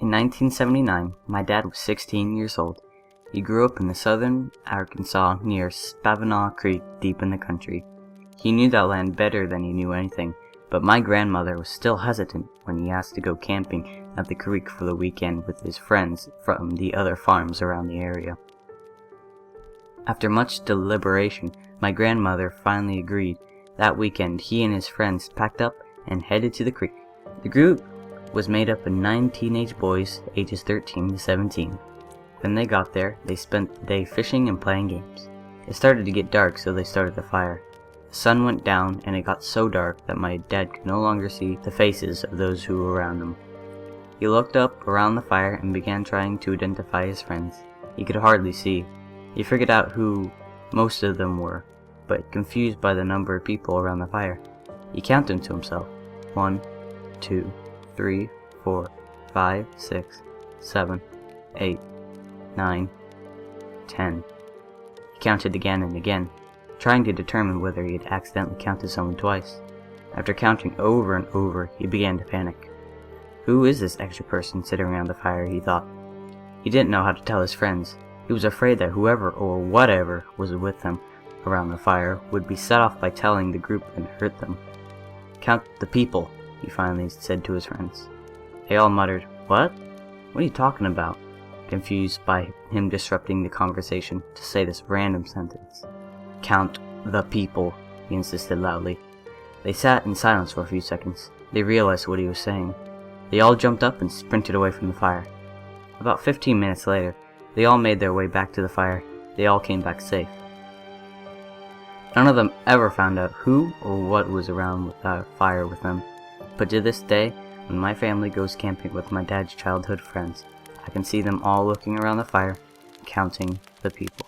In 1979, my dad was 16 years old. He grew up in the southern Arkansas near Spavinaw Creek, deep in the country. He knew that land better than he knew anything, but my grandmother was still hesitant when he asked to go camping at the creek for the weekend with his friends from the other farms around the area. After much deliberation, my grandmother finally agreed. That weekend, he and his friends packed up and headed to the creek. The group was made up of 9 teenage boys, ages 13 to 17. When they got there, they spent the day fishing and playing games. It started to get dark, so they started the fire. The sun went down, and it got so dark that my dad could no longer see the faces of those who were around him. He looked up around the fire and began trying to identify his friends. He could hardly see. He figured out who most of them were, but confused by the number of people around the fire. He counted them to himself. 1, 2, 3, 4, 5, 6, 7, 8, 9, 10. He counted again and again, trying to determine whether he had accidentally counted someone twice. After counting over and over, he began to panic. Who is this extra person sitting around the fire, he thought. He didn't know how to tell his friends. He was afraid that whoever or whatever was with him around the fire would be set off by telling the group and hurt them. "Count the people," he finally said to his friends. They all muttered, "What? What are you talking about?" confused by him disrupting the conversation to say this random sentence. "Count the people," he insisted loudly. They sat in silence for a few seconds. They realized what he was saying. They all jumped up and sprinted away from the fire. About 15 minutes later, they all made their way back to the fire. They all came back safe. None of them ever found out who or what was around with that fire with them. But to this day, when my family goes camping with my dad's childhood friends, I can see them all looking around the fire, counting the people.